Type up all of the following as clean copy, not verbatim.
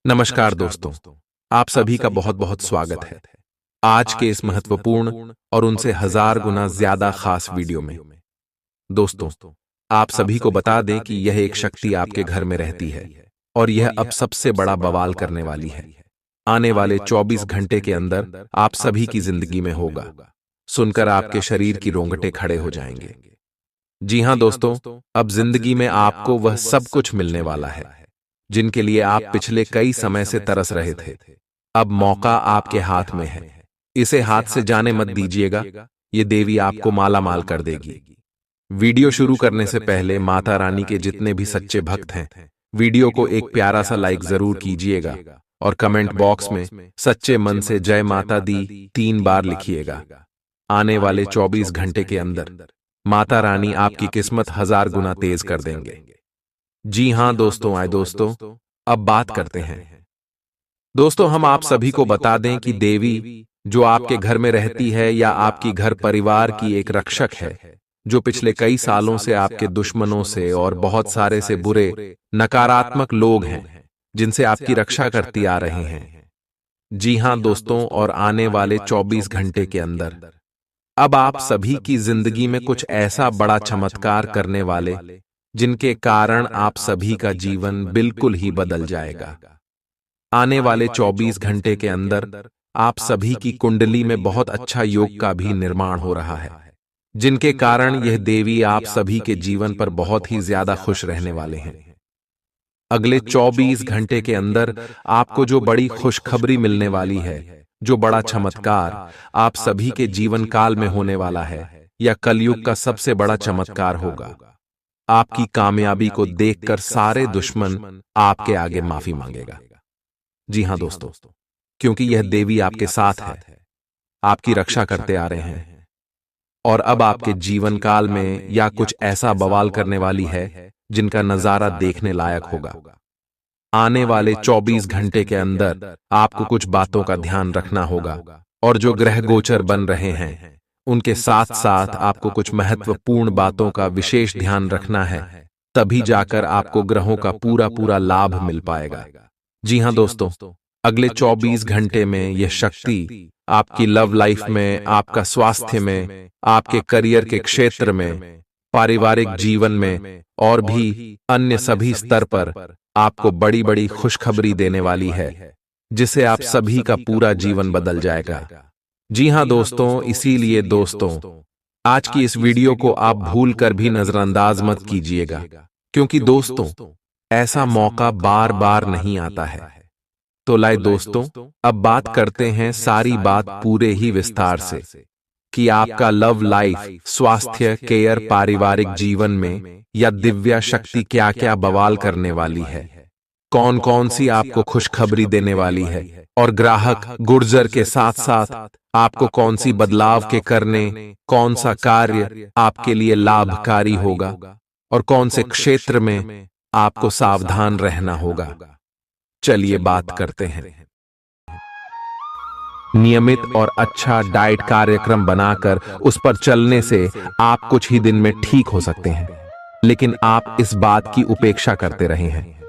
नमस्कार दोस्तों, आप सभी का बहुत बहुत स्वागत है आज के इस महत्वपूर्ण और उनसे हजार गुना ज्यादा खास वीडियो में। दोस्तों, आप सभी को बता दें कि यह एक शक्ति आपके घर में रहती है और यह अब सबसे बड़ा बवाल करने वाली है। आने वाले 24 घंटे के अंदर आप सभी की जिंदगी में होगा। सुनकर आपके शरीर की रोंगटे खड़े हो जाएंगे। जी हां दोस्तों, अब जिंदगी में आपको वह सब कुछ मिलने वाला है जिनके लिए आप पिछले कई समय से तरस रहे थे। अब मौका आपके हाथ में है, इसे हाथ से जाने मत दीजिएगा। ये देवी आपको माला माल कर देगी। वीडियो शुरू करने से पहले माता रानी के जितने भी सच्चे भक्त हैं, वीडियो को एक प्यारा सा लाइक जरूर कीजिएगा और कमेंट बॉक्स में सच्चे मन से जय माता दी 3 बार लिखिएगा। आने वाले 24 घंटे के अंदर माता रानी आपकी किस्मत 1000 गुना तेज कर देंगे। जी हां दोस्तों, आए दोस्तों, अब बात करते हैं। दोस्तों, हम आप सभी को बता दें कि देवी जो आपके घर में रहती है या आपकी घर परिवार की एक रक्षक है, जो पिछले कई सालों से आपके दुश्मनों से और बहुत सारे से बुरे नकारात्मक लोग हैं जिनसे आपकी रक्षा करती आ रहे हैं। जी हां दोस्तों, और आने वाले 24 घंटे के अंदर अब आप सभी की जिंदगी में कुछ ऐसा बड़ा चमत्कार करने वाले जिनके कारण आप सभी का जीवन बिल्कुल ही बदल जाएगा। आने वाले 24 घंटे के अंदर आप सभी की कुंडली में बहुत अच्छा योग का भी निर्माण हो रहा है, जिनके कारण यह देवी आप सभी के जीवन पर बहुत ही ज्यादा खुश रहने वाले हैं। अगले 24 घंटे के अंदर आपको जो बड़ी खुशखबरी मिलने वाली है, जो बड़ा चमत्कार आप सभी के जीवन काल में होने वाला है, यह कलयुग का सबसे बड़ा चमत्कार होगा। आपकी कामयाबी को देखकर सारे दुश्मन आपके आगे माफी मांगेगा। जी हां दोस्तों, क्योंकि यह देवी आपके साथ है, आपकी रक्षा करते आ रहे हैं और अब आपके जीवन काल में या कुछ ऐसा बवाल करने वाली है जिनका नजारा देखने लायक होगा। आने वाले 24 घंटे के अंदर आपको कुछ बातों का ध्यान रखना होगा और जो ग्रह गोचर बन रहे हैं उनके साथ साथ आपको कुछ महत्वपूर्ण बातों का विशेष ध्यान रखना है, तभी जाकर आपको ग्रहों का पूरा पूरा लाभ मिल पाएगा। जी हां दोस्तों, अगले 24 घंटे में यह शक्ति आपकी लव लाइफ में, आपका स्वास्थ्य में, आपके करियर के क्षेत्र में, पारिवारिक जीवन में और भी अन्य सभी स्तर पर आपको बड़ी बड़ी खुशखबरी देने वाली है, जिससे आप सभी का पूरा जीवन बदल जाएगा। जी हां दोस्तों, इसीलिए दोस्तों आज की इस वीडियो को आप भूल कर भी नजरअंदाज मत कीजिएगा, क्योंकि दोस्तों ऐसा मौका बार बार नहीं आता है। तो लाए दोस्तों, अब बात करते हैं सारी बात पूरे ही विस्तार से कि आपका लव लाइफ, स्वास्थ्य, केयर, पारिवारिक जीवन में या दिव्या शक्ति क्या क्या बवाल करने वाली है, कौन कौन सी आपको खुशखबरी देने वाली है और ग्राहक गुर्जर के साथ साथ आपको कौन सी बदलाव के करने, कौन सा कार्य आपके लिए लाभकारी होगा और कौन से क्षेत्र में आपको सावधान रहना होगा। चलिए बात करते हैं। नियमित और अच्छा डाइट कार्यक्रम बनाकर उस पर चलने से आप कुछ ही दिन में ठीक हो सकते हैं, लेकिन आप इस बात की उपेक्षा करते रहे हैं।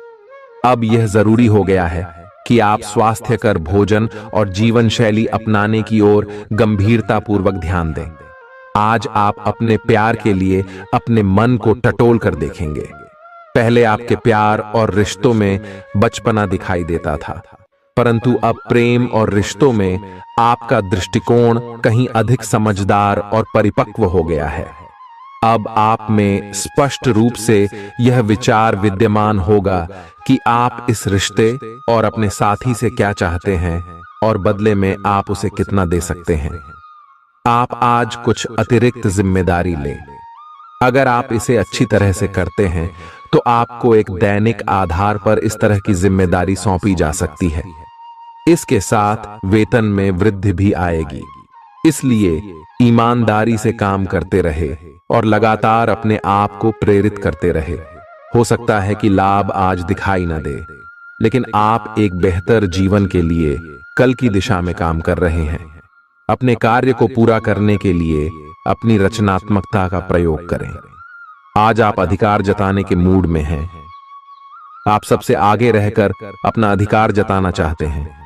अब यह जरूरी हो गया है कि आप स्वास्थ्यकर भोजन और जीवन शैली अपनाने की ओर गंभीरतापूर्वक ध्यान दें। आज आप अपने प्यार के लिए अपने मन को टटोल कर देखेंगे। पहले आपके प्यार और रिश्तों में बचपना दिखाई देता था, परंतु अब प्रेम और रिश्तों में आपका दृष्टिकोण कहीं अधिक समझदार और परिपक्व हो गया है। अब आप में स्पष्ट रूप से यह विचार विद्यमान होगा कि आप इस रिश्ते और अपने साथी से क्या चाहते हैं और बदले में आप उसे कितना दे सकते हैं। आप आज कुछ अतिरिक्त जिम्मेदारी लें। अगर आप इसे अच्छी तरह से करते हैं तो आपको एक दैनिक आधार पर इस तरह की जिम्मेदारी सौंपी जा सकती है। इसके साथ वेतन में वृद्धि भी आएगी, इसलिए ईमानदारी से काम करते रहे और लगातार अपने आप को प्रेरित करते रहे। हो सकता है कि लाभ आज दिखाई न दे, लेकिन आप एक बेहतर जीवन के लिए कल की दिशा में काम कर रहे हैं। अपने कार्य को पूरा करने के लिए अपनी रचनात्मकता का प्रयोग करें। आज आप अधिकार जताने के मूड में हैं। आप सबसे आगे रहकर अपना अधिकार जताना चाहते हैं।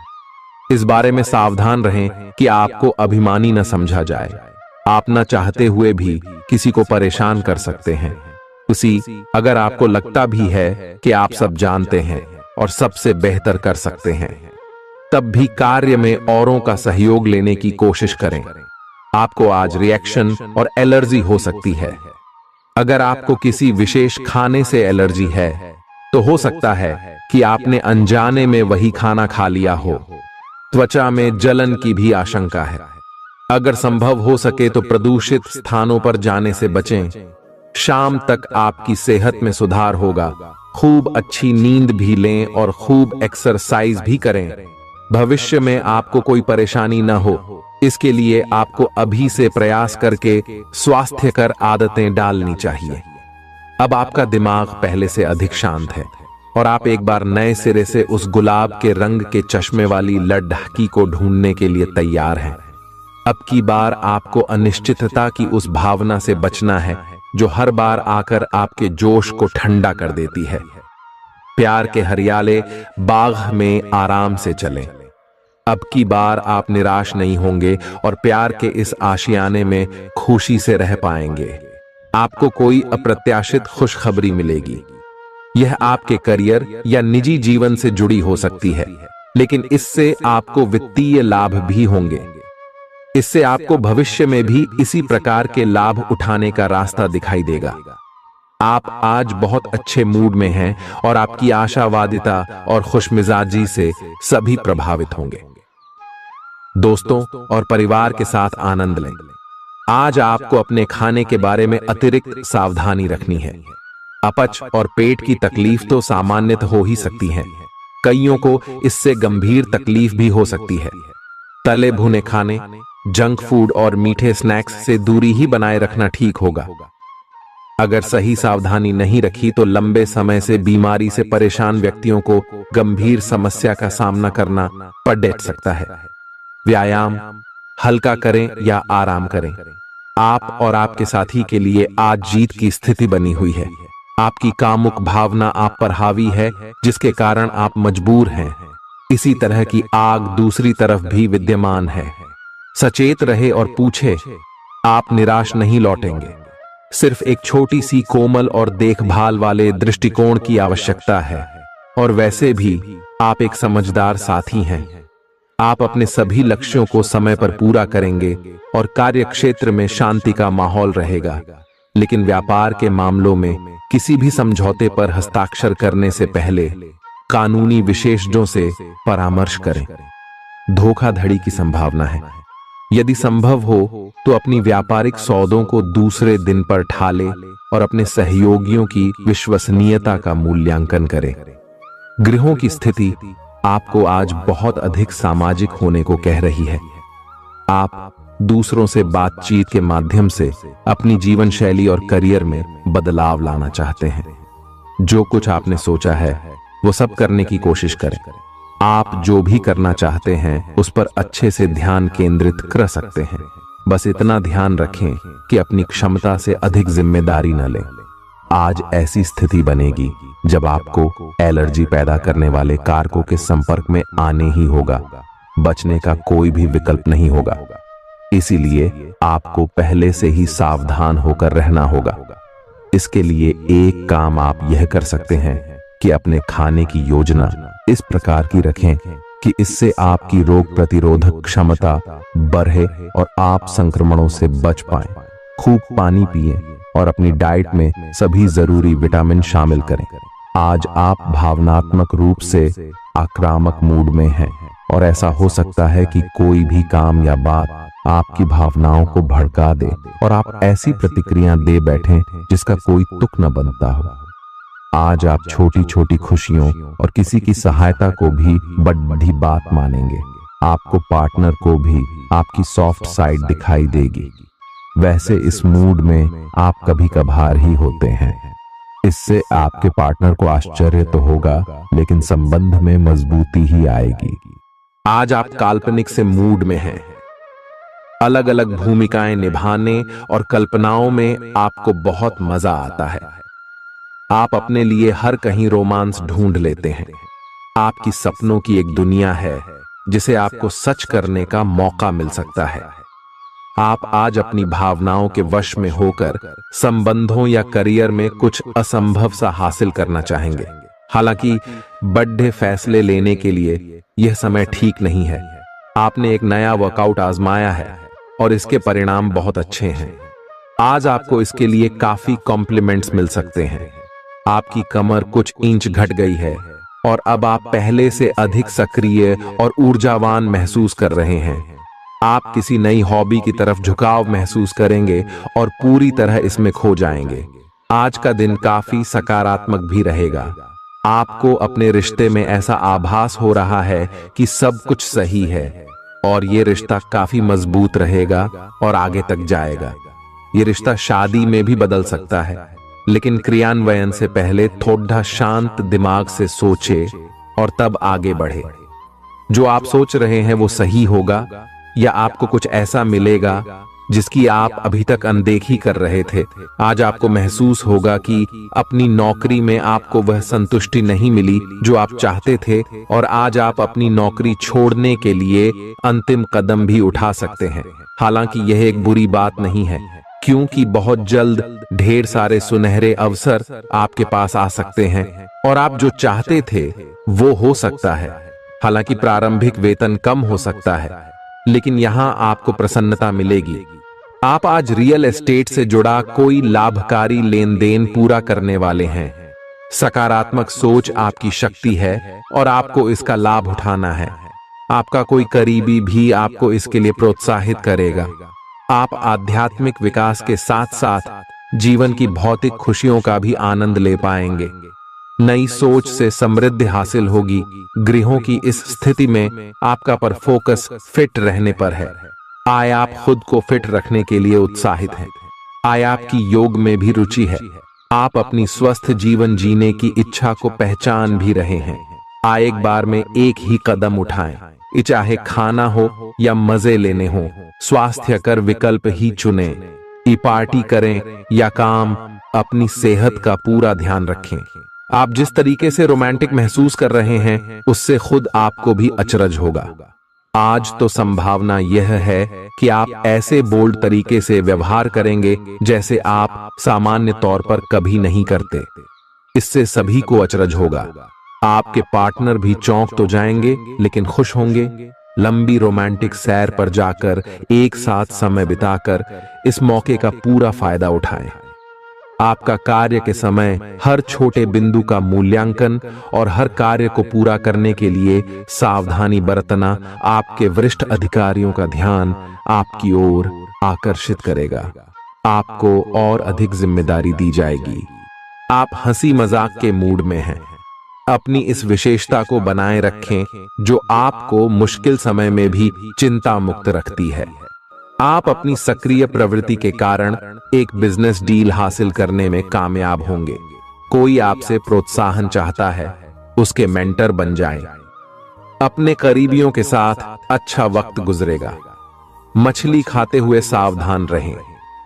इस बारे में सावधान रहें कि आपको अभिमानी न समझा जाए। आप न चाहते हुए भी किसी को परेशान कर सकते हैं। अगर आपको लगता भी है कि आप सब जानते हैं और सबसे बेहतर कर सकते हैं, तब भी कार्य में औरों का सहयोग लेने की कोशिश करें। आपको आज रिएक्शन और एलर्जी हो सकती है। अगर आपको किसी विशेष खाने से एलर्जी है, तो हो सकता है कि आपने अनजाने में वही खाना खा लिया हो। त्वचा में जलन की भी आशंका है। अगर संभव हो सके तो प्रदूषित स्थानों पर जाने से बचें। शाम तक आपकी सेहत में सुधार होगा। खूब अच्छी नींद भी लें और खूब एक्सरसाइज भी करें। भविष्य में आपको कोई परेशानी न हो, इसके लिए आपको अभी से प्रयास करके स्वास्थ्यकर आदतें डालनी चाहिए। अब आपका दिमाग पहले से अधिक शांत है और आप एक बार नए सिरे से उस गुलाब के रंग के चश्मे वाली लड़की को ढूंढने के लिए तैयार हैं। अब की बार आपको अनिश्चितता की उस भावना से बचना है जो हर बार आकर आपके जोश को ठंडा कर देती है। प्यार के हरियाले बाग में आराम से चलें। अब की बार आप निराश नहीं होंगे और प्यार के इस आशियाने में खुशी से रह पाएंगे। आपको कोई अप्रत्याशित खुशखबरी मिलेगी। यह आपके करियर या निजी जीवन से जुड़ी हो सकती है, लेकिन इससे आपको वित्तीय लाभ भी होंगे। इससे आपको भविष्य में भी इसी प्रकार के लाभ उठाने का रास्ता दिखाई देगा। आप आज बहुत अच्छे मूड में हैं और आपकी आशावादिता और खुशमिजाजी से सभी प्रभावित होंगे। दोस्तों और परिवार के साथ आनंद लें। आज आपको अपने खाने के बारे में अतिरिक्त सावधानी रखनी है। अपच और पेट की तकलीफ तो सामान्य हो ही सकती है। कईयों को इससे गंभीर तकलीफ भी हो सकती है। तले भुने खाने, जंक फूड और मीठे स्नैक्स से दूरी ही बनाए रखना ठीक होगा। अगर सही सावधानी नहीं रखी तो लंबे समय से बीमारी से परेशान व्यक्तियों को गंभीर समस्या का सामना करना पड़ सकता है। व्यायाम हल्का करें या आराम करें। आप और आपके साथी के लिए आज जीत की स्थिति बनी हुई है। आपकी कामुक भावना आप पर हावी है, जिसके कारण आप मजबूर हैं। इसी तरह की आग दूसरी तरफ भी विद्यमान है। सचेत रहे और पूछे, आप निराश नहीं लौटेंगे। सिर्फ एक छोटी सी कोमल और देखभाल वाले दृष्टिकोण की आवश्यकता है। और वैसे भी आप एक समझदार साथी हैं। आप अपने सभी लक्ष्यों को समय पर पूरा करेंगे और कार्यक्षेत्र में शांति का माहौल रहेगा। लेकिन व्यापार के मामलों में किसी भी समझौते पर हस्ताक्षर करने से पहले कानूनी विशेषज्ञों से परामर्श करें। धोखाधड़ी की संभावना है। यदि संभव हो तो अपनी व्यापारिक सौदों को दूसरे दिन पर ठाले और अपने सहयोगियों की विश्वसनीयता का मूल्यांकन करें। गृहों की स्थिति आपको आज बहुत अधिक सामाजिक होने को कह रही है। आप दूसरों से बातचीत के माध्यम से अपनी जीवन शैली और करियर में बदलाव लाना चाहते हैं। जो कुछ आपने सोचा है वो सब करने की कोशिश करें। आप जो भी करना चाहते हैं उस पर अच्छे से ध्यान केंद्रित कर सकते हैं। बस इतना ध्यान रखें कि अपनी क्षमता से अधिक जिम्मेदारी न लें। आज ऐसी स्थिति बनेगी जब आपको एलर्जी पैदा करने वाले कारकों के संपर्क में आने ही होगा। बचने का कोई भी विकल्प नहीं होगा। इसीलिए आपको पहले से ही सावधान होकर रहना होगा। इसके लिए एक काम आप यह कर सकते हैं कि अपने खाने की योजना इस प्रकार की रखें कि इससे आपकी रोग प्रतिरोधक क्षमता बढ़े और आप संक्रमणों से बच पाएं। खूब पानी पिएं और अपनी डाइट में सभी जरूरी विटामिन शामिल करें। आज आप भावनात्मक रूप से आक्रामक मूड में हैं और ऐसा हो सकता है कि कोई भी काम या बात आपकी भावनाओं को भड़का दे और आप ऐसी प्रतिक्रिया दे बैठें जिसका कोई तुक न बनता हो। आज आप छोटी छोटी खुशियों और किसी की सहायता को भी बड़ी बात मानेंगे। आपको पार्टनर को भी आपकी सॉफ्ट साइड दिखाई देगी। वैसे इस मूड में आप कभी कभार ही होते हैं। इससे आपके पार्टनर को आश्चर्य तो होगा, लेकिन संबंध में मजबूती ही आएगी। आज आप काल्पनिक से मूड में हैं। अलग अलग भूमिकाएं निभाने और कल्पनाओं में आपको बहुत मजा आता है। आप अपने लिए हर कहीं रोमांस ढूंढ लेते हैं। आपकी सपनों की एक दुनिया है जिसे आपको सच करने का मौका मिल सकता है। आप आज अपनी भावनाओं के वश में होकर संबंधों या करियर में कुछ असंभव सा हासिल करना चाहेंगे। हालांकि बड़े फैसले लेने के लिए यह समय ठीक नहीं है। आपने एक नया वर्कआउट आजमाया है और इसके परिणाम बहुत अच्छे हैं। आज आपको इसके लिए काफी कॉम्प्लीमेंट्स मिल सकते हैं। आपकी कमर कुछ इंच घट गई है और अब आप पहले से अधिक सक्रिय और ऊर्जावान महसूस कर रहे हैं। आप किसी नई हॉबी की तरफ झुकाव महसूस करेंगे और पूरी तरह इसमें खो जाएंगे। आज का दिन काफी सकारात्मक भी रहेगा। आपको अपने रिश्ते में ऐसा आभास हो रहा है कि सब कुछ सही है और ये रिश्ता काफी मजबूत रहेगा और आगे तक जाएगा। ये रिश्ता शादी में भी बदल सकता है, लेकिन क्रियान्वयन से पहले थोड़ा शांत दिमाग से सोचे और तब आगे बढ़े। जो आप सोच रहे हैं वो सही होगा या आपको कुछ ऐसा मिलेगा जिसकी आप अभी तक अनदेखी कर रहे थे। आज आपको महसूस होगा कि अपनी नौकरी में आपको वह संतुष्टि नहीं मिली जो आप चाहते थे और आज आप अपनी नौकरी छोड़ने के लिए अंतिम कदम भी उठा सकते हैं। हालांकि यह एक बुरी बात नहीं है, क्योंकि बहुत जल्द ढेर सारे सुनहरे अवसर आपके पास आ सकते हैं और आप जो चाहते थे वो हो सकता है। हालांकि प्रारंभिक वेतन कम हो सकता है, लेकिन यहां आपको प्रसन्नता मिलेगी। आप आज रियल एस्टेट से जुड़ा कोई लाभकारी लेन देन पूरा करने वाले हैं। सकारात्मक सोच आपकी शक्ति है और आपको इसका लाभ उठाना है। आपका कोई करीबी भी आपको इसके लिए प्रोत्साहित करेगा। आप आध्यात्मिक विकास के साथ साथ जीवन की भौतिक खुशियों का भी आनंद ले पाएंगे। नई सोच से समृद्धि हासिल होगी। गृहों की इस स्थिति में आपका पर फोकस फिट रहने पर है। आय आप खुद को फिट रखने के लिए उत्साहित हैं। आय आपकी योग में भी रुचि है। आप अपनी स्वस्थ जीवन जीने की इच्छा को पहचान भी रहे हैं। आय एक बार में एक ही कदम उठाएं, चाहे खाना हो या मजे लेने हो। स्वास्थ्य कर विकल्प ही चुने। पार्टी करें या काम, अपनी सेहत का पूरा ध्यान रखें। आप जिस तरीके से रोमांटिक महसूस कर रहे हैं उससे खुद आपको भी अचरज होगा। आज तो संभावना यह है कि आप ऐसे बोल्ड तरीके से व्यवहार करेंगे जैसे आप सामान्य तौर पर कभी नहीं करते। इससे सभी को अचरज होगा। आपके पार्टनर भी चौंक तो जाएंगे लेकिन खुश होंगे। लंबी रोमांटिक सैर पर जाकर एक साथ समय बिताकर इस मौके का पूरा फायदा उठाएं। आपका कार्य के समय हर छोटे बिंदु का मूल्यांकन और हर कार्य को पूरा करने के लिए सावधानी बरतना आपके वरिष्ठ अधिकारियों का ध्यान आपकी ओर आकर्षित करेगा। आपको और अधिक जिम्मेदारी दी जाएगी। आप हंसी मजाक के मूड में हैं। अपनी इस विशेषता को बनाए रखें जो आपको मुश्किल समय में भी चिंता मुक्त रखती है। आप अपनी सक्रिय प्रवृत्ति के कारण एक बिजनेस डील हासिल करने में कामयाब होंगे। कोई आपसे प्रोत्साहन चाहता है, उसके मेंटर बन जाएं। अपने करीबियों के साथ अच्छा वक्त गुजरेगा। मछली खाते हुए सावधान रहें।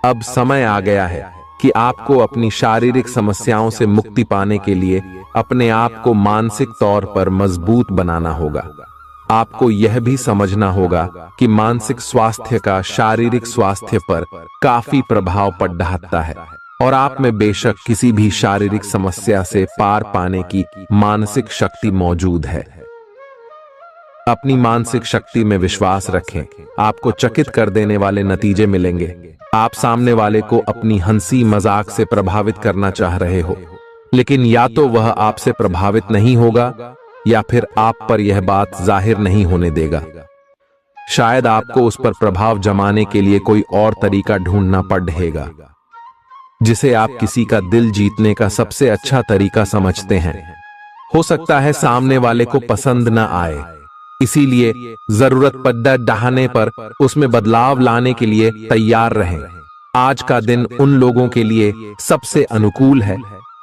अब समय आ गया है कि आपको अपनी शारीरिक समस्याओं से मुक्ति पाने के लिए अपने आप को मानसिक तौर पर मजबूत बनाना होगा। आपको यह भी समझना होगा कि मानसिक स्वास्थ्य का शारीरिक स्वास्थ्य पर काफी प्रभाव पड़ रहा है और आप में बेशक किसी भी शारीरिक समस्या से पार पाने की मानसिक शक्ति मौजूद है। अपनी मानसिक शक्ति में विश्वास रखें। आपको चकित कर देने वाले नतीजे मिलेंगे। आप सामने वाले को अपनी हंसी मजाक से प्रभावित करना चाह रहे हो, लेकिन या तो वह आपसे प्रभावित नहीं होगा या फिर आप पर यह बात जाहिर नहीं होने देगा। शायद आपको उस पर प्रभाव जमाने के लिए कोई और तरीका ढूंढना पड़ेगा, जिसे आप किसी का दिल जीतने का सबसे अच्छा तरीका समझते हैं। हो सकता है सामने वाले को पसंद न आए, इसीलिए जरूरत पड़ने पर उसमें बदलाव लाने के लिए तैयार रहें। आज का दिन उन लोगों के लिए सबसे अनुकूल है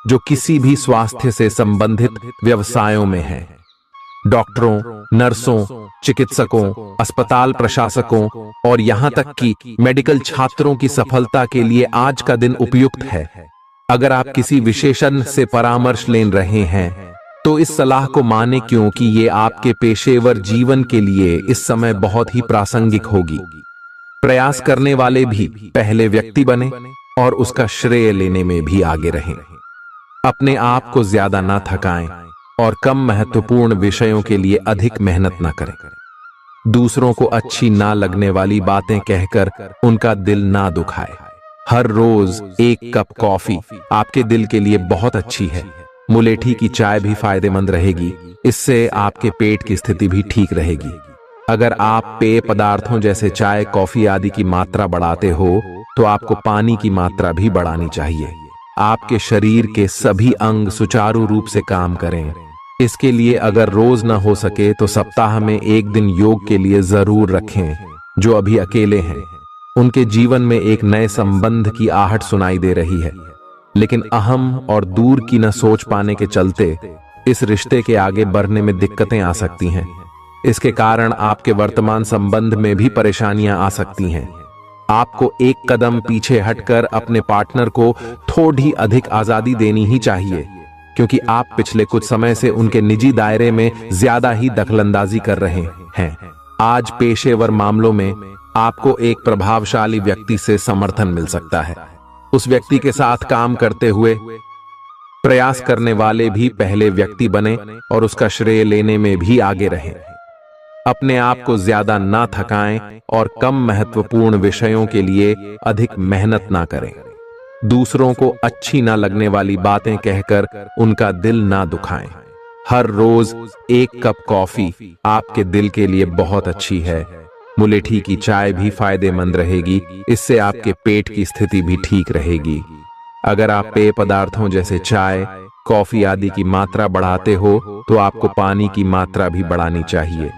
जो किसी भी स्वास्थ्य से संबंधित व्यवसायों में हैं। डॉक्टरों, नर्सों, चिकित्सकों, अस्पताल प्रशासकों और यहां तक कि मेडिकल छात्रों की सफलता के लिए आज का दिन उपयुक्त है। अगर आप किसी विशेषज्ञ से परामर्श ले रहे हैं तो इस सलाह को माने, क्योंकि ये आपके पेशेवर जीवन के लिए इस समय बहुत ही प्रासंगिक होगी। प्रयास करने वाले भी पहले व्यक्ति बने और उसका श्रेय लेने में भी आगे रहें। अपने आप को ज्यादा ना थकाएं और कम महत्वपूर्ण विषयों के लिए अधिक मेहनत ना करें। दूसरों को अच्छी ना लगने वाली बातें कहकर उनका दिल ना दुखाए। हर रोज एक कप कॉफी आपके दिल के लिए बहुत अच्छी है। मुलेठी की चाय भी फायदेमंद रहेगी, इससे आपके पेट की स्थिति भी ठीक रहेगी। अगर आप पेय पदार्थों जैसे चाय, कॉफी आदि की मात्रा बढ़ाते हो तो आपको पानी की मात्रा भी बढ़ानी चाहिए। आपके शरीर के सभी अंग सुचारू रूप से काम करें। इसके लिए अगर रोज न हो सके तो सप्ताह में एक दिन योग के लिए जरूर रखें। जो अभी अकेले हैं उनके जीवन में एक नए संबंध की आहट सुनाई दे रही है, लेकिन अहम और दूर की न सोच पाने के चलते इस रिश्ते के आगे बढ़ने में दिक्कतें आ सकती हैं। इसके कारण आपके वर्तमान संबंध में भी परेशानियां आ सकती हैं। आपको एक कदम पीछे हटकर अपने पार्टनर को थोड़ी अधिक आजादी देनी ही चाहिए, क्योंकि आप पिछले कुछ समय से उनके निजी दायरे में ज्यादा ही दखलंदाजी कर रहे हैं। आज पेशेवर मामलों में आपको एक प्रभावशाली व्यक्ति से समर्थन मिल सकता है। उस व्यक्ति के साथ काम करते हुए प्रयास करने वाले भी पहले व्यक्ति बने और उसका श्रेय लेने में भी आगे रहें। अपने आप को ज्यादा ना थकाएं और कम महत्वपूर्ण विषयों के लिए अधिक मेहनत ना करें। दूसरों को अच्छी ना लगने वाली बातें कहकर उनका दिल ना दुखाएं। हर रोज एक कप कॉफी आपके दिल के लिए बहुत अच्छी है। मुलेठी की चाय भी फायदेमंद रहेगी, इससे आपके पेट की स्थिति भी ठीक रहेगी। अगर आप पेय पदार्थों जैसे चाय, कॉफी आदि की मात्रा बढ़ाते हो तो आपको पानी की मात्रा भी बढ़ानी चाहिए।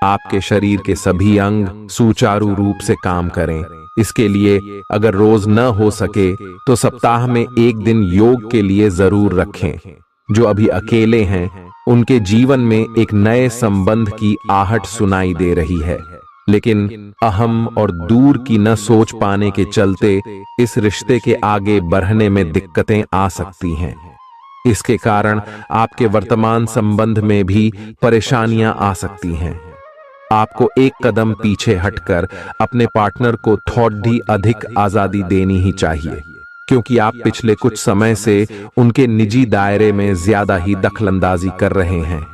आपके शरीर के सभी अंग सुचारू रूप से काम करें। इसके लिए अगर रोज न हो सके तो सप्ताह में एक दिन योग के लिए जरूर रखें। जो अभी अकेले हैं उनके जीवन में एक नए संबंध की आहट सुनाई दे रही है, लेकिन अहम और दूर की न सोच पाने के चलते इस रिश्ते के आगे बढ़ने में दिक्कतें आ सकती हैं। इसके कारण आपके वर्तमान संबंध में भी परेशानियां आ सकती हैं। आपको एक कदम पीछे हटकर अपने पार्टनर को थोड़ी अधिक आजादी देनी ही चाहिए, क्योंकि आप पिछले कुछ समय से उनके निजी दायरे में ज्यादा ही दखलंदाजी कर रहे हैं।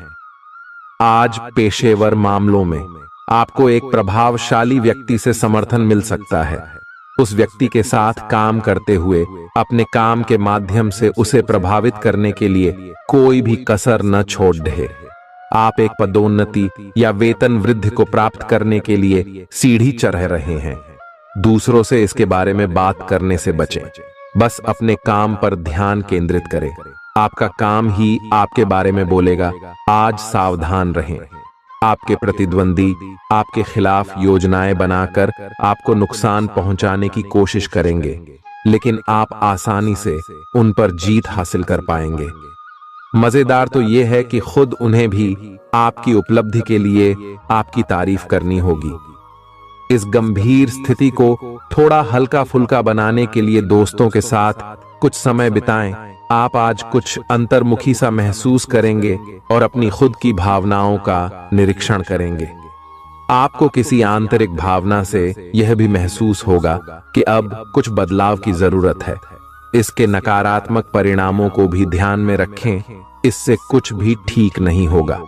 आज पेशेवर मामलों में आपको एक प्रभावशाली व्यक्ति से समर्थन मिल सकता है। उस व्यक्ति के साथ काम करते हुए अपने काम के माध्यम से उसे प्रभावित करने के लिए कोई भी कसर न छोड़ दे। आप एक पदोन्नति या वेतन वृद्धि को प्राप्त करने के लिए सीढ़ी चढ़ रहे हैं। दूसरों से इसके बारे में बात करने से बचें। बस अपने काम पर ध्यान केंद्रित करें। आपका काम ही आपके बारे में बोलेगा। आज सावधान रहें। आपके प्रतिद्वंदी आपके खिलाफ योजनाएं बनाकर आपको नुकसान पहुंचाने की कोशिश करेंगे, लेकिन आप आसानी से उन पर जीत हासिल कर पाएंगे। मजेदार तो यह है कि खुद उन्हें भी आपकी उपलब्धि के लिए आपकी तारीफ करनी होगी। इस गंभीर स्थिति को थोड़ा हल्का फुल्का बनाने के लिए दोस्तों के साथ कुछ समय बिताएं। आप आज कुछ अंतर्मुखी सा महसूस करेंगे और अपनी खुद की भावनाओं का निरीक्षण करेंगे। आपको किसी आंतरिक भावना से यह भी महसूस होगा कि अब कुछ बदलाव की जरूरत है। इसके नकारात्मक परिणामों को भी ध्यान में रखें, इससे कुछ भी ठीक नहीं होगा।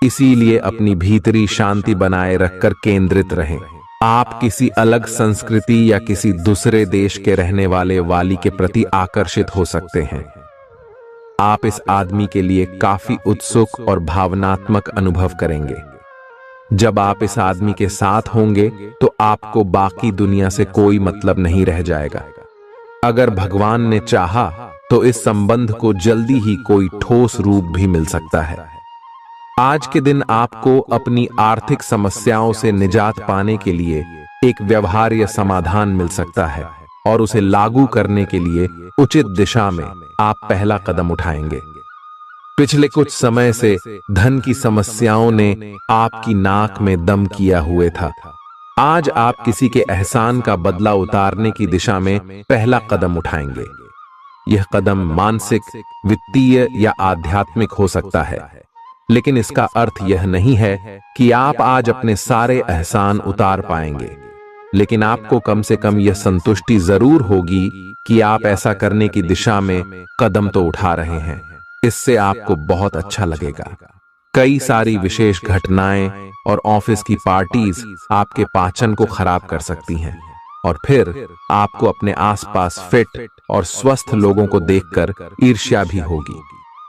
इसीलिए अपनी भीतरी शांति बनाए रखकर केंद्रित रहें। आप किसी अलग संस्कृति या किसी दूसरे देश के रहने वाले वाली के प्रति आकर्षित हो सकते हैं। आप इस आदमी के लिए काफी उत्सुक और भावनात्मक अनुभव करेंगे। जब आप इस आदमी के साथ होंगे तो आपको बाकी दुनिया से कोई मतलब नहीं रह जाएगा। अगर भगवान ने चाहा तो इस संबंध को जल्दी ही कोई ठोस रूप भी मिल सकता है। आज के दिन आपको अपनी आर्थिक समस्याओं से निजात पाने के लिए एक व्यवहार्य समाधान मिल सकता है और उसे लागू करने के लिए उचित दिशा में आप पहला कदम उठाएंगे। पिछले कुछ समय से धन की समस्याओं ने आपकी नाक में दम किया हुए था। आज आप किसी के एहसान का बदला उतारने की दिशा में पहला कदम उठाएंगे। यह कदम मानसिक, वित्तीय या आध्यात्मिक हो सकता है, लेकिन इसका अर्थ यह नहीं है कि आप आज अपने सारे एहसान उतार पाएंगे। लेकिन आपको कम से कम यह संतुष्टि जरूर होगी कि आप ऐसा करने की दिशा में कदम तो उठा रहे हैं। इससे आपको बहुत अच्छा लगेगा। कई सारी विशेष घटनाएं और ऑफिस की पार्टीज आपके पाचन को खराब कर सकती हैं, और फिर आपको अपने आसपास फिट और स्वस्थ लोगों को देखकर ईर्ष्या भी होगी।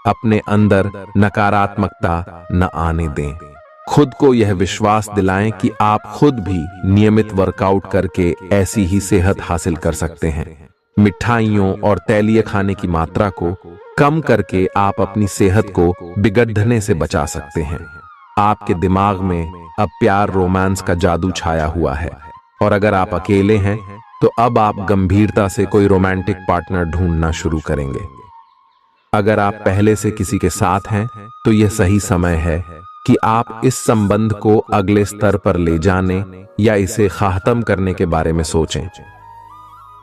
अपने अंदर नकारात्मकता न आने दें। खुद को यह विश्वास दिलाएं कि आप खुद भी नियमित वर्कआउट करके ऐसी ही सेहत हासिल कर सकते हैं। मिठाइयों और तैलीय खाने की मात्रा को कम करके आप अपनी सेहत को बिगड़ने से बचा सकते हैं। आपके दिमाग में अब प्यार रोमांस का जादू छाया हुआ है, और अगर आप अकेले हैं तो अब आप गंभीरता से कोई रोमांटिक पार्टनर ढूंढना शुरू करेंगे। अगर आप पहले से किसी के साथ हैं तो यह सही समय है कि आप इस संबंध को अगले स्तर पर ले जाने या इसे खत्म करने के बारे में सोचें।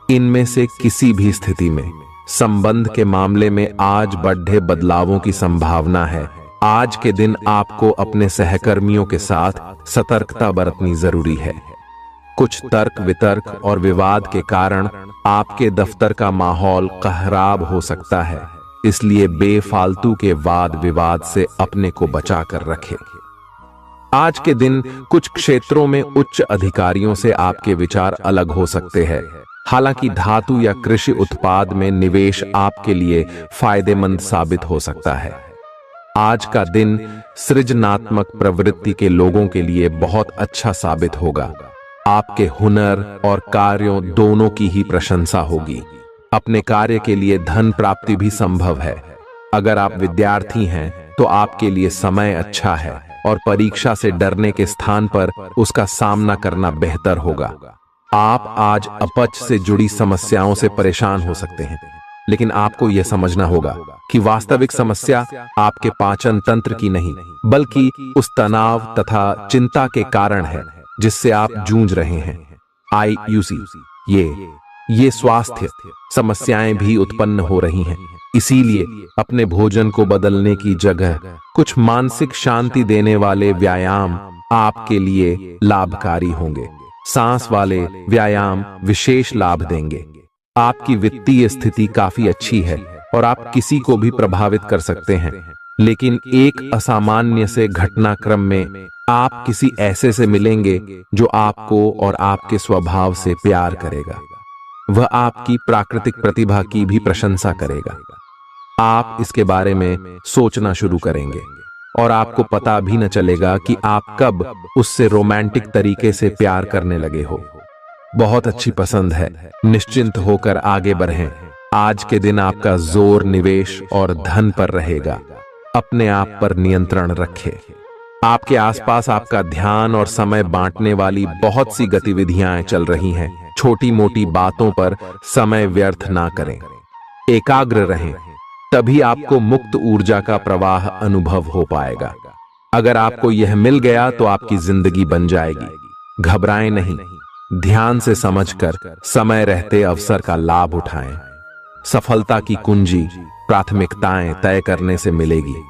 इनमें से किसी भी स्थिति में संबंध के मामले में आज बड़े बदलावों की संभावना है। आज के दिन आपको अपने सहकर्मियों के साथ सतर्कता बरतनी जरूरी है। कुछ तर्क वितर्क और विवाद के कारण आपके दफ्तर का माहौल खराब हो सकता है, इसलिए बेफालतू के वाद विवाद से अपने को बचा कर रखें। आज के दिन कुछ क्षेत्रों में उच्च अधिकारियों से आपके विचार अलग हो सकते हैं। हालांकि धातु या कृषि उत्पाद में निवेश आपके लिए फायदेमंद साबित हो सकता है। आज का दिन सृजनात्मक प्रवृत्ति के लोगों के लिए बहुत अच्छा साबित होगा। आपके हुनर और कार्यों दोनों की ही प्रशंसा होगी। अपने कार्य के लिए धन प्राप्ति भी संभव है। अगर आप विद्यार्थी हैं तो आपके लिए समय अच्छा है, और परीक्षा से डरने के स्थान पर उसका सामना करना बेहतर होगा। आप आज अपच से जुड़ी समस्याओं से परेशान हो सकते हैं, लेकिन आपको यह समझना होगा कि वास्तविक समस्या आपके पाचन तंत्र की नहीं, बल्कि उस तनाव तथा चिंता के कारण है जिससे आप जूझ रहे हैं। आईयूसी ये स्वास्थ्य समस्याएं भी उत्पन्न हो रही हैं। इसीलिए अपने भोजन को बदलने की जगह कुछ मानसिक शांति देने वाले व्यायाम आपके लिए लाभकारी होंगे। सांस वाले व्यायाम विशेष लाभ देंगे। आपकी वित्तीय स्थिति काफी अच्छी है और आप किसी को भी प्रभावित कर सकते हैं, लेकिन एक असामान्य से घटनाक्रम में आप किसी ऐसे से मिलेंगे जो आपको और आपके स्वभाव से प्यार करेगा। वह आपकी प्राकृतिक प्रतिभा की भी प्रशंसा करेगा। आप इसके बारे में सोचना शुरू करेंगे और आपको पता भी न चलेगा कि आप कब उससे रोमांटिक तरीके से प्यार करने लगे हो। बहुत अच्छी पसंद है। निश्चिंत होकर आगे बढ़ें। आज के दिन आपका जोर निवेश और धन पर रहेगा। अपने आप पर नियंत्रण रखें। आपके आसपास आपका ध्यान और समय बांटने वाली बहुत सी गतिविधियां चल रही हैं। छोटी मोटी बातों पर समय व्यर्थ ना करें। एकाग्र रहें, तभी आपको मुक्त ऊर्जा का प्रवाह अनुभव हो पाएगा। अगर आपको यह मिल गया तो आपकी जिंदगी बन जाएगी। घबराएं नहीं, ध्यान से समझकर समय रहते अवसर का लाभ उठाएं। सफलता की कुंजी प्राथमिकताएं तय करने से मिलेगी।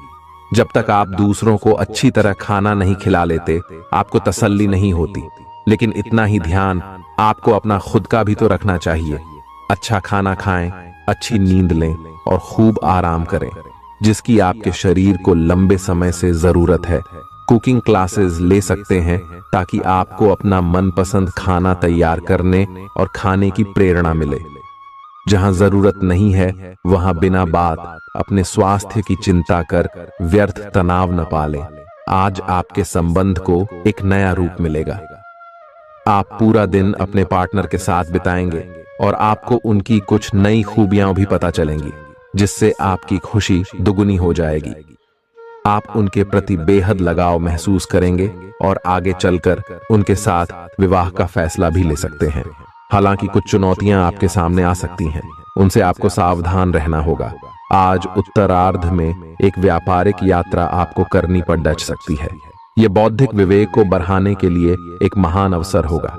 जब तक आप दूसरों को अच्छी तरह खाना नहीं खिला लेते, आपको तसल्ली नहीं होती। लेकिन इतना ही ध्यान आपको अपना खुद का भी तो रखना चाहिए। अच्छा खाना खाएं, अच्छी नींद लें और खूब आराम करें, जिसकी आपके शरीर को लंबे समय से जरूरत है। कुकिंग क्लासेस ले सकते हैं ताकि आपको अपना मनपसंद खाना तैयार करने और खाने की प्रेरणा मिले। जहां जरूरत नहीं है वहां बिना बात अपने स्वास्थ्य की चिंता कर व्यर्थ तनाव न पालें। आज आपके संबंध को एक नया रूप मिलेगा। आप पूरा दिन अपने पार्टनर के साथ बिताएंगे और आपको उनकी कुछ नई खूबियां भी पता चलेंगी, जिससे आपकी खुशी दुगुनी हो जाएगी। आप उनके प्रति बेहद लगाव महसूस करेंगे और आगे चलकर उनके साथ विवाह का फैसला भी ले सकते हैं। हालांकि कुछ चुनौतियां आपके सामने आ सकती हैं, उनसे आपको सावधान रहना होगा। आज उत्तरार्ध में एक व्यापारिक यात्रा आपको करनी पड़ सकती है। यह बौद्धिक विवेक को बढ़ाने के लिए एक महान अवसर होगा।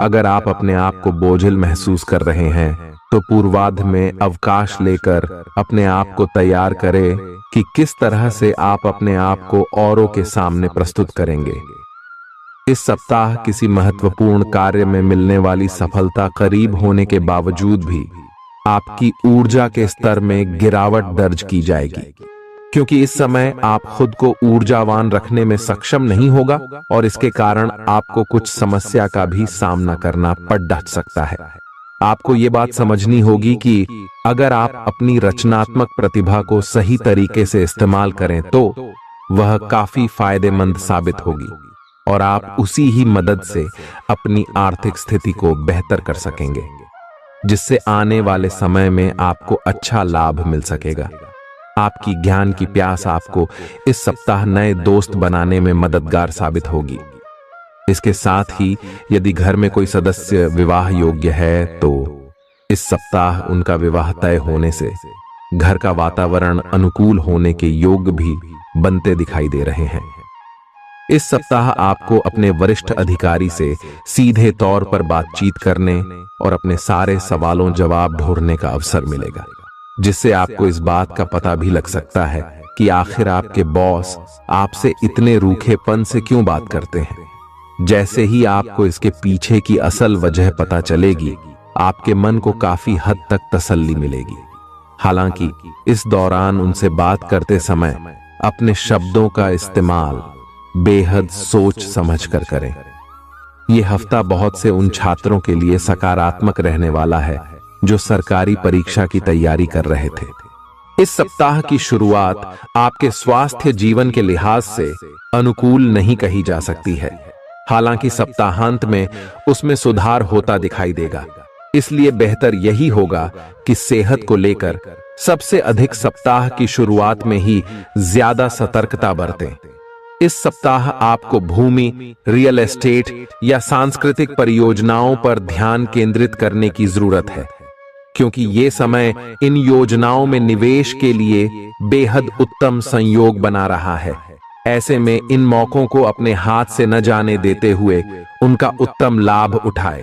अगर आप अपने आप को बोझिल महसूस कर रहे हैं तो पूर्वार्ध में अवकाश लेकर अपने आप को तैयार करें कि किस तरह से आप अपने आप को औरों के सामने प्रस्तुत करेंगे। इस सप्ताह किसी महत्वपूर्ण कार्य में मिलने वाली सफलता करीब होने के बावजूद भी आपकी ऊर्जा के स्तर में गिरावट दर्ज की जाएगी, क्योंकि इस समय आप खुद को ऊर्जावान रखने में सक्षम नहीं होगा और इसके कारण आपको कुछ समस्या का भी सामना करना पड़ सकता है। आपको ये बात समझनी होगी कि अगर आप अपनी रचनात्मक प्रतिभा को सही तरीके से इस्तेमाल करें तो वह काफी फायदेमंद साबित होगी और आप उसी ही मदद से अपनी आर्थिक स्थिति को बेहतर कर सकेंगे, जिससे आने वाले समय में आपको अच्छा लाभ मिल सकेगा। आपकी ज्ञान की प्यास आपको इस सप्ताह नए दोस्त बनाने में मददगार साबित होगी। इसके साथ ही यदि घर में कोई सदस्य विवाह योग्य है तो इस सप्ताह उनका विवाह तय होने से घर का वातावरण अनुकूल होने के योग भी बनते दिखाई दे रहे हैं। इस सप्ताह आपको अपने वरिष्ठ अधिकारी से सीधे तौर पर बातचीत करने और अपने सारे सवालों जवाब ढूंढने का अवसर मिलेगा, जिससे आपको इस बात का पता भी लग सकता है कि आखिर आपके बॉस आपसे इतने रूखेपन से क्यों बात करते हैं। जैसे ही आपको इसके पीछे की असल वजह पता चलेगी, आपके मन को काफी हद तक तसल्ली मिलेगी। हालांकि इस दौरान उनसे बात करते समय अपने शब्दों का इस्तेमाल बेहद सोच समझकर करें। यह हफ्ता बहुत से उन छात्रों के लिए सकारात्मक रहने वाला है जो सरकारी परीक्षा की तैयारी कर रहे थे। इस सप्ताह की शुरुआत आपके स्वास्थ्य जीवन के लिहाज से अनुकूल नहीं कही जा सकती है। हालांकि सप्ताहांत में उसमें सुधार होता दिखाई देगा, इसलिए बेहतर यही होगा कि सेहत को लेकर सबसे अधिक सप्ताह की शुरुआत में ही ज्यादा सतर्कता बरतें। इस सप्ताह आपको भूमि, रियल एस्टेट या सांस्कृतिक परियोजनाओं पर ध्यान केंद्रित करने की जरूरत है, क्योंकि ये समय इन योजनाओं में निवेश के लिए बेहद उत्तम संयोग बना रहा है। ऐसे में इन मौकों को अपने हाथ से न जाने देते हुए उनका उत्तम लाभ उठाएं।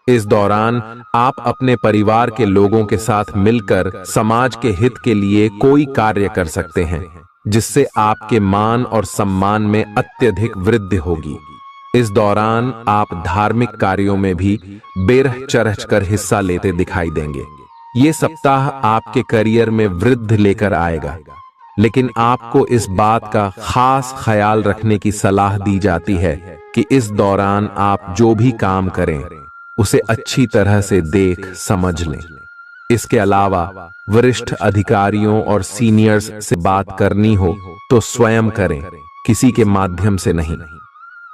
इस दौरान आप अपने परिवार के लोगों के साथ मिलकर समाज के हित के लिए कोई कार्य कर सकते हैं, जिससे आपके मान और सम्मान में अत्यधिक वृद्धि होगी। इस दौरान आप धार्मिक कार्यों में भी बेरह चरह कर हिस्सा लेते दिखाई देंगे। ये सप्ताह आपके करियर में वृद्धि लेकर आएगा, लेकिन आपको इस बात का खास ख्याल रखने की सलाह दी जाती है कि इस दौरान आप जो भी काम करें उसे अच्छी तरह से देख समझ लें। इसके अलावा वरिष्ठ अधिकारियों और सीनियर्स से बात करनी हो तो स्वयं करें, किसी के माध्यम से नहीं,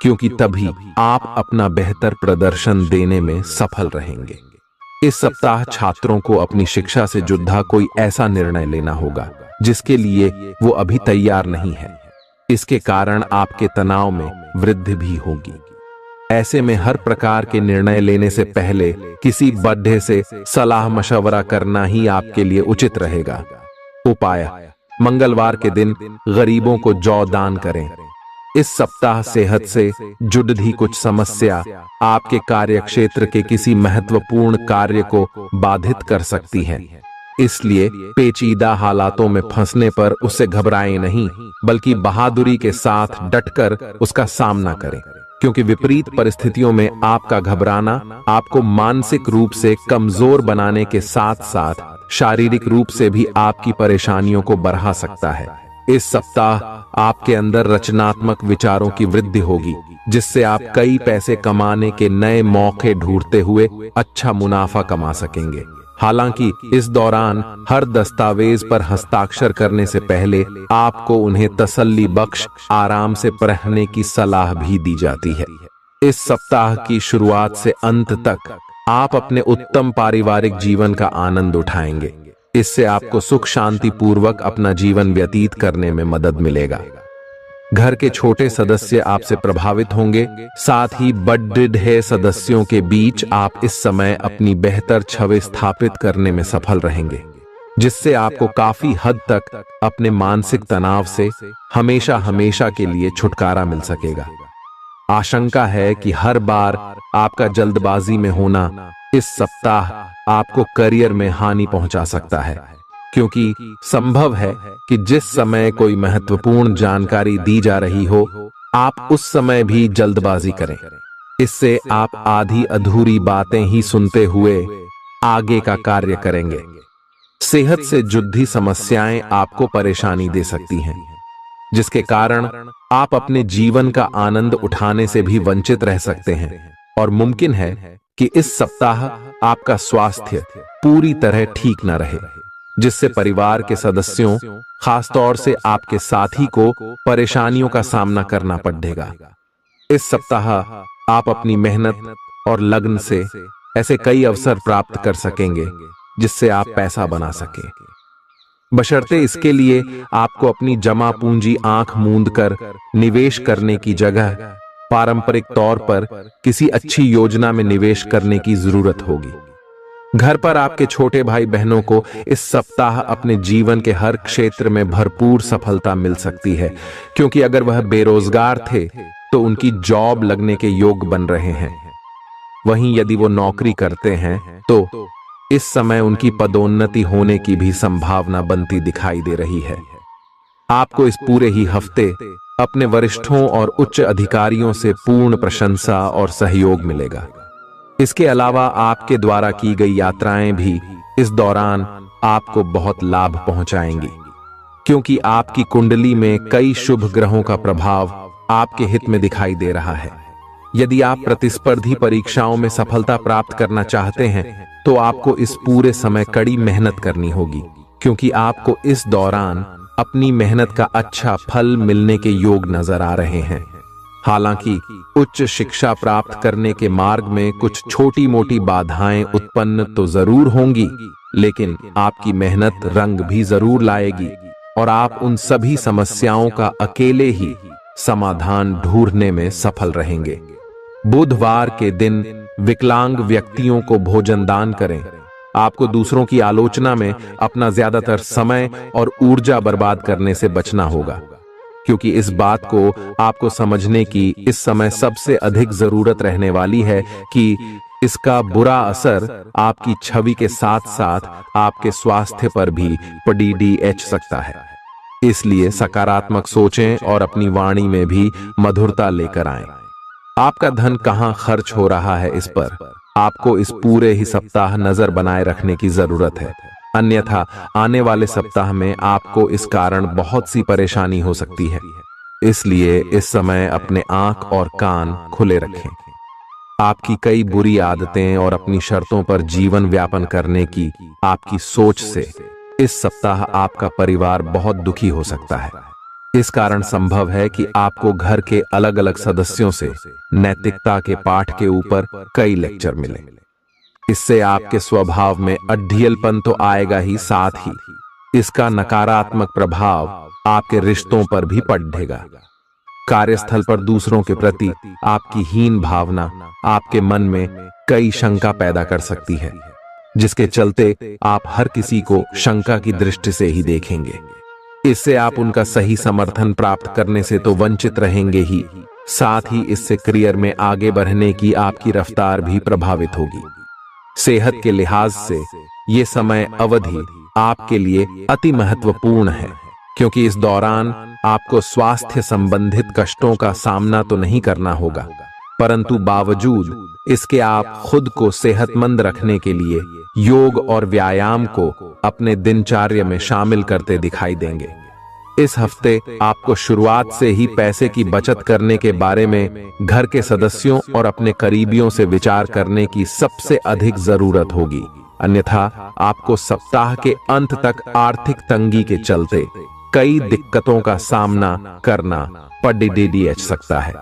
क्योंकि तभी आप अपना बेहतर प्रदर्शन देने में सफल रहेंगे। इस सप्ताह छात्रों को अपनी शिक्षा से जुड़ा कोई ऐसा निर्णय लेना होगा जिसके लिए वो अभी तैयार नहीं है। इसके कारण आपके तनाव में वृद्धि भी होगी। ऐसे में हर प्रकार के निर्णय लेने से पहले किसी बड़े से सलाह मशवरा करना ही आपके लिए उचित रहेगा। उपाय: मंगलवार के दिन गरीबों को जौ दान करें। इस सप्ताह सेहत से जुड़ी कुछ समस्या आपके कार्यक्षेत्र के किसी महत्वपूर्ण कार्य को बाधित कर सकती है, इसलिए पेचीदा हालातों में फंसने पर उससे घबराएं नहीं, बल्कि बहादुरी के साथ डटकर उसका सामना करें, क्योंकि विपरीत परिस्थितियों में आपका घबराना आपको मानसिक रूप से कमजोर बनाने के साथ साथ शारीरिक रूप से भी आपकी परेशानियों को बढ़ा सकता है। इस सप्ताह आपके अंदर रचनात्मक विचारों की वृद्धि होगी, जिससे आप कई पैसे कमाने के नए मौके ढूंढते हुए अच्छा मुनाफा कमा सकेंगे। हालांकि इस दौरान हर दस्तावेज पर हस्ताक्षर करने से पहले आपको उन्हें तसल्ली बख्श आराम से पढ़ने की सलाह भी दी जाती है। इस सप्ताह की शुरुआत से अंत तक आप अपने उत्तम पारिवारिक जीवन का आनंद उठाएंगे। इससे आपको सुख शांति पूर्वक अपना जीवन व्यतीत करने में मदद मिलेगा। घर के छोटे सदस्य आपसे प्रभावित होंगे, साथ ही बड़े सदस्यों के बीच आप इस समय अपनी बेहतर छवि स्थापित करने में सफल रहेंगे, जिससे आपको काफी हद तक अपने मानसिक तनाव से हमेशा हमेशा के लिए छुटकारा मिल सकेगा। आशंका है कि हर बार आपका जल्दबाजी में होना इस सप्ताह आपको करियर में हानि पहुंचा सकता है, क्योंकि संभव है कि जिस समय कोई महत्वपूर्ण जानकारी दी जा रही हो, आप उस समय भी जल्दबाजी करें। इससे आप आधी अधूरी बातें ही सुनते हुए आगे का कार्य करेंगे। सेहत से जुड़ी समस्याएं आपको परेशानी दे सकती हैं, जिसके कारण आप अपने जीवन का आनंद उठाने से भी वंचित रह सकते हैं। और मुमकिन है कि इस सप्ताह आपका स्वास्थ्य पूरी तरह ठीक न रहे, जिससे परिवार के सदस्यों, खासतौर से आपके साथी को परेशानियों का सामना करना पड़ेगा। इस सप्ताह आप अपनी मेहनत और लगन से ऐसे कई अवसर प्राप्त कर सकेंगे जिससे आप पैसा बना सकें। बशर्ते इसके लिए आपको अपनी जमा पूंजी आंख मूंद कर निवेश करने की जगह पारंपरिक तौर पर किसी अच्छी योजना में निवेश करने की जरूरत होगी। घर पर आपके छोटे भाई बहनों को इस सप्ताह अपने जीवन के हर क्षेत्र में भरपूर सफलता मिल सकती है, क्योंकि अगर वह बेरोजगार थे तो उनकी जॉब लगने के योग बन रहे हैं। वहीं यदि वो नौकरी करते हैं तो इस समय उनकी पदोन्नति होने की भी संभावना बनती दिखाई दे रही है। आपको इस पूरे ही हफ्ते अपने वरिष्ठों और उच्च अधिकारियों से पूर्ण प्रशंसा और सहयोग मिलेगा। इसके अलावा आपके द्वारा की गई यात्राएं भी इस दौरान आपको बहुत लाभ पहुंचाएंगी, क्योंकि आपकी कुंडली में कई शुभ ग्रहों का प्रभाव आपके हित में दिखाई दे रहा है। यदि आप प्रतिस्पर्धी परीक्षाओं में सफलता प्राप्त करना चाहते हैं तो आपको इस पूरे समय कड़ी मेहनत करनी होगी, क्योंकि आपको इस दौरान अपनी मेहनत का अच्छा फल मिलने के योग नजर आ रहे हैं। हालांकि उच्च शिक्षा प्राप्त करने के मार्ग में कुछ छोटी मोटी बाधाएं उत्पन्न तो जरूर होंगी, लेकिन आपकी मेहनत रंग भी जरूर लाएगी और आप उन सभी समस्याओं का अकेले ही समाधान ढूंढने में सफल रहेंगे। बुधवार के दिन विकलांग व्यक्तियों को भोजन दान करें। आपको दूसरों की आलोचना में अपना ज्यादातर समय और ऊर्जा बर्बाद करने से बचना होगा, क्योंकि इस बात को आपको समझने की इस समय सबसे अधिक जरूरत रहने वाली है कि इसका बुरा असर आपकी छवि के साथ साथ आपके स्वास्थ्य पर भी पड़ सकता है। इसलिए सकारात्मक सोचें और अपनी वाणी में भी मधुरता लेकर आएं। आपका धन कहां खर्च हो रहा है, इस पर आपको इस पूरे ही सप्ताह नजर बनाए रखने की जरूरत है, अन्यथा आने वाले सप्ताह में आपको इस कारण बहुत सी परेशानी हो सकती है। इसलिए इस समय अपने आंख और कान खुले रखें। आपकी कई बुरी आदतें और अपनी शर्तों पर जीवन व्यापन करने की आपकी सोच से इस सप्ताह आपका परिवार बहुत दुखी हो सकता है। इस कारण संभव है कि आपको घर के अलग अलग सदस्यों से नैतिकता के पाठ के ऊपर कई लेक्चर मिले। इससे आपके स्वभाव में अड्ढियलपन तो आएगा ही, साथ ही इसका नकारात्मक प्रभाव आपके रिश्तों पर भी पड़ेगा। कार्यस्थल पर दूसरों के प्रति आपकी हीन भावना आपके मन में कई शंका पैदा कर सकती है, जिसके चलते आप हर किसी को शंका की दृष्टि से ही देखेंगे। इससे आप उनका सही समर्थन प्राप्त करने से तो वंचित रहेंगे ही, साथ ही इससे करियर में आगे बढ़ने की आपकी रफ्तार भी प्रभावित होगी। सेहत के लिहाज से ये समय अवधि आपके लिए अति महत्वपूर्ण है, क्योंकि इस दौरान आपको स्वास्थ्य संबंधित कष्टों का सामना तो नहीं करना होगा, परंतु बावजूद इसके आप खुद को सेहतमंद रखने के लिए योग और व्यायाम को अपने दिनचर्या में शामिल करते दिखाई देंगे। इस हफ्ते आपको शुरुआत से ही पैसे की बचत करने के बारे में घर के सदस्यों और अपने करीबियों से विचार करने की सबसे अधिक जरूरत होगी, अन्यथा आपको सप्ताह के अंत तक आर्थिक तंगी के चलते कई दिक्कतों का सामना करना पड़ सकता है।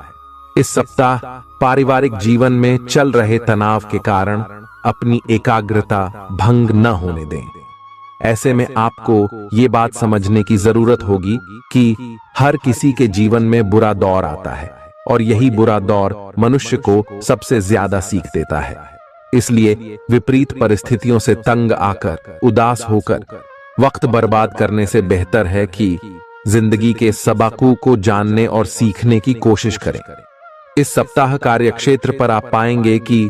इस सप्ताह पारिवारिक जीवन में चल रहे तनाव के कारण अपनी एकाग्रता भंग न होने दें। ऐसे में आपको ये बात समझने की जरूरत होगी कि हर किसी के जीवन में बुरा दौर आता है और यही बुरा दौर मनुष्य को सबसे ज्यादा सीख देता है। इसलिए विपरीत परिस्थितियों से तंग आकर उदास होकर वक्त बर्बाद करने से बेहतर है कि जिंदगी के सबकों को जानने और सीखने की कोशिश करें। इस सप्ताह कार्यक्षेत्र पर आप पाएंगे कि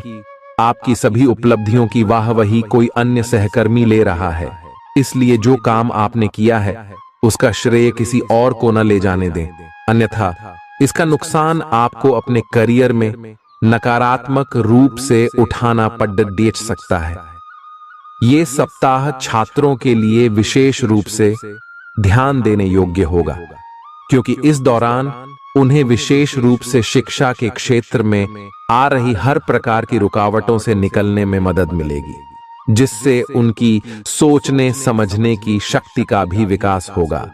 आपकी सभी उपलब्धियों की वाहवाही कोई अन्य सहकर्मी ले रहा है, इसलिए जो काम आपने किया है उसका श्रेय किसी और को न ले जाने दें, अन्यथा इसका नुकसान आपको अपने करियर में नकारात्मक रूप से उठाना पड़ सकता है। ये सप्ताह छात्रों के लिए विशेष रूप से ध्यान देने योग्य होगा, क्योंकि इस दौरान उन्हें विशेष रूप से शिक्षा के क्षेत्र में आ रही हर प्रकार की रुकावटों से निकलने में मदद मिलेगी, जिससे उनकी सोचने समझने की शक्ति का भी विकास होगा।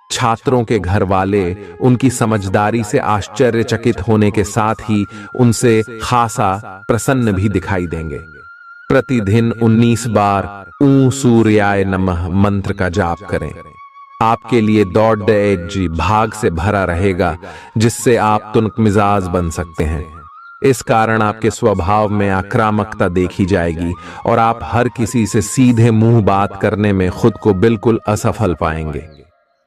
छात्रों के घर वाले उनकी समझदारी से आश्चर्यचकित होने के साथ ही उनसे खासा प्रसन्न भी दिखाई देंगे। प्रतिदिन 19 बार ऊं सूर्याय नमः मंत्र का जाप करें। आपके लिए दौड़ जी भाग से भरा रहेगा, जिससे आप तुनक मिजाज बन सकते हैं। इस कारण आपके स्वभाव में आक्रामकता देखी जाएगी और आप हर किसी से सीधे मुंह बात करने में खुद को बिल्कुल असफल पाएंगे।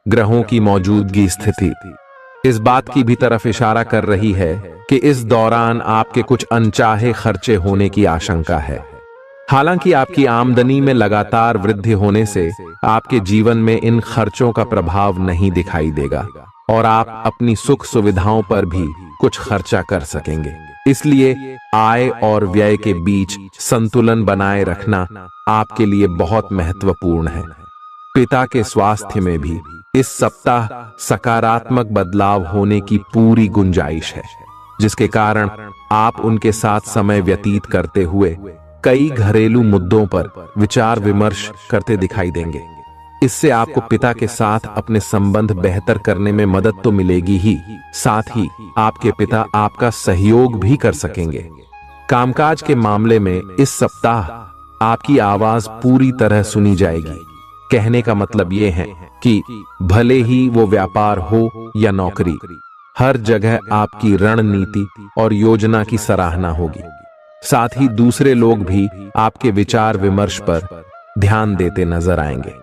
ग्रहों की मौजूदगी स्थिति इस बात की भी तरफ इशारा कर रही है कि इस दौरान आपके कुछ अनचाहे खर्चे होने की आशंका है। हालांकि आपकी आमदनी में लगातार वृद्धि होने से आपके जीवन में इन खर्चों का प्रभाव नहीं दिखाई देगा और आप अपनी सुख सुविधाओं पर भी कुछ खर्चा कर सकेंगे। इसलिए आय और व्यय के बीच संतुलन बनाए रखना आपके लिए बहुत महत्वपूर्ण है। पिता के स्वास्थ्य में भी इस सप्ताह सकारात्मक बदलाव होने की पूरी गुंजाइश है, जिसके कारण आप उनके साथ समय व्यतीत करते हुए कई घरेलू मुद्दों पर विचार विमर्श करते दिखाई देंगे। इससे आपको पिता के साथ अपने संबंध बेहतर करने में मदद तो मिलेगी ही, साथ ही आपके पिता आपका सहयोग भी कर सकेंगे। कामकाज के मामले में इस सप्ताह आपकी आवाज पूरी तरह सुनी जाएगी। कहने का मतलब यह है कि भले ही वो व्यापार हो या नौकरी, हर जगह आपकी रणनीति और योजना की सराहना होगी। साथ ही दूसरे लोग भी आपके विचार विमर्श पर ध्यान देते नजर आएंगे।